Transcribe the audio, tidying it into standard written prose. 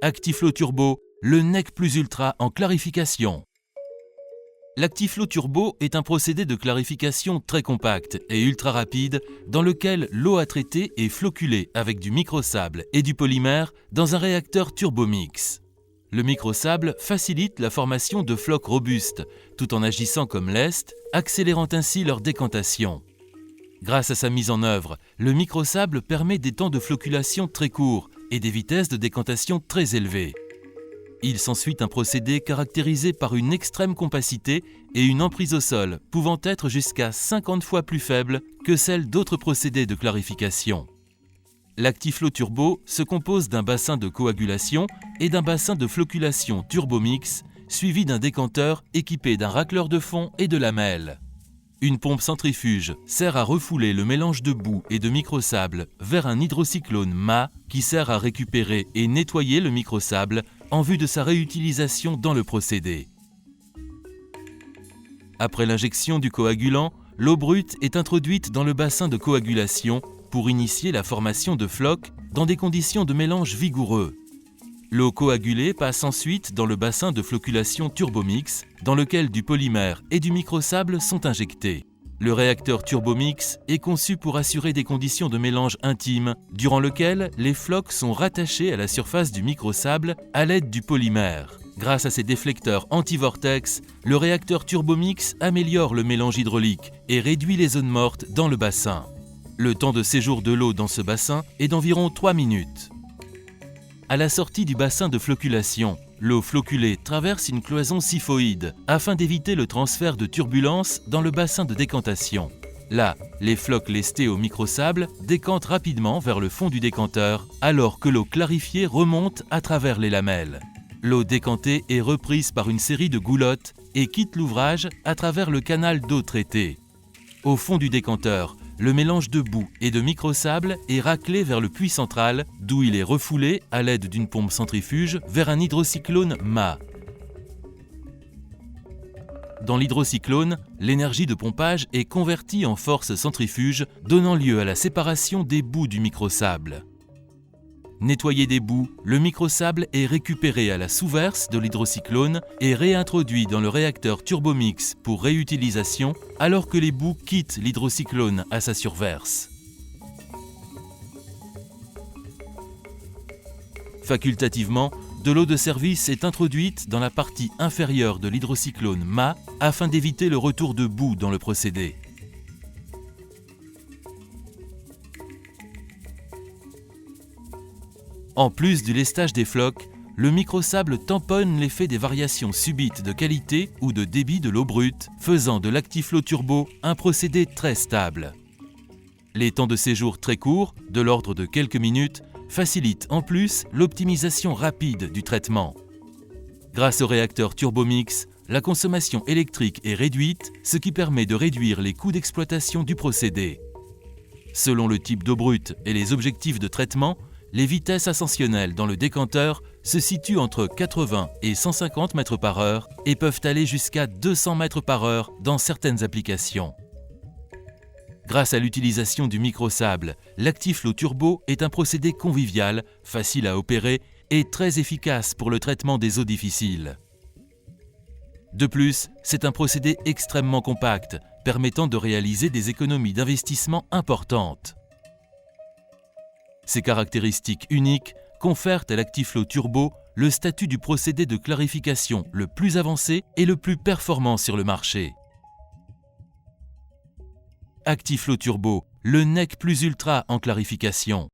Actiflo Turbo, le NEC plus ultra en clarification. L'Actiflo Turbo est un procédé de clarification très compact et ultra rapide dans lequel l'eau à traiter est flocculée avec du microsable et du polymère dans un réacteur turbomix. Le microsable facilite la formation de flocs robustes tout en agissant comme lest, accélérant ainsi leur décantation. Grâce à sa mise en œuvre, le microsable permet des temps de flocculation très courts et des vitesses de décantation très élevées. Il s'ensuit un procédé caractérisé par une extrême compacité et une emprise au sol pouvant être jusqu'à 50 fois plus faible que celle d'autres procédés de clarification. L'Actiflo Turbo se compose d'un bassin de coagulation et d'un bassin de flocculation turbomix suivi d'un décanteur équipé d'un racleur de fond et de lamelles. Une pompe centrifuge sert à refouler le mélange de boue et de microsable vers un hydrocyclone mât qui sert à récupérer et nettoyer le microsable en vue de sa réutilisation dans le procédé. Après l'injection du coagulant, l'eau brute est introduite dans le bassin de coagulation pour initier la formation de flocs dans des conditions de mélange vigoureux. L'eau coagulée passe ensuite dans le bassin de flocculation turbomix, dans lequel du polymère et du microsable sont injectés. Le réacteur turbomix est conçu pour assurer des conditions de mélange intimes, durant lesquelles les flocs sont rattachés à la surface du microsable à l'aide du polymère. Grâce à ses déflecteurs anti-vortex, le réacteur turbomix améliore le mélange hydraulique et réduit les zones mortes dans le bassin. Le temps de séjour de l'eau dans ce bassin est d'environ 3 minutes. À la sortie du bassin de flocculation, l'eau flocculée traverse une cloison siphoïde afin d'éviter le transfert de turbulence dans le bassin de décantation. Là, les flocs lestés au microsable décantent rapidement vers le fond du décanteur alors que l'eau clarifiée remonte à travers les lamelles. L'eau décantée est reprise par une série de goulottes et quitte l'ouvrage à travers le canal d'eau traitée. Au fond du décanteur, le mélange de boue et de microsable est raclé vers le puits central, d'où il est refoulé à l'aide d'une pompe centrifuge vers un hydrocyclone mât. Dans l'hydrocyclone, l'énergie de pompage est convertie en force centrifuge, donnant lieu à la séparation des boues du microsable. Nettoyé des boues, le microsable est récupéré à la sous-verse de l'hydrocyclone et réintroduit dans le réacteur turbomix pour réutilisation alors que les boues quittent l'hydrocyclone à sa surverse. Facultativement, de l'eau de service est introduite dans la partie inférieure de l'hydrocyclone mât afin d'éviter le retour de boue dans le procédé. En plus du lestage des flocs, le microsable tamponne l'effet des variations subites de qualité ou de débit de l'eau brute, faisant de l'Actiflo Turbo un procédé très stable. Les temps de séjour très courts, de l'ordre de quelques minutes, facilitent en plus l'optimisation rapide du traitement. Grâce au réacteur turbomix, la consommation électrique est réduite, ce qui permet de réduire les coûts d'exploitation du procédé. Selon le type d'eau brute et les objectifs de traitement, les vitesses ascensionnelles dans le décanteur se situent entre 80 et 150 mètres par heure et peuvent aller jusqu'à 200 mètres par heure dans certaines applications. Grâce à l'utilisation du microsable, l'Actiflo Turbo est un procédé convivial, facile à opérer et très efficace pour le traitement des eaux difficiles. De plus, c'est un procédé extrêmement compact, permettant de réaliser des économies d'investissement importantes. Ces caractéristiques uniques confèrent à l'Actiflo Turbo le statut du procédé de clarification le plus avancé et le plus performant sur le marché. Actiflo Turbo, le NEC plus ultra en clarification.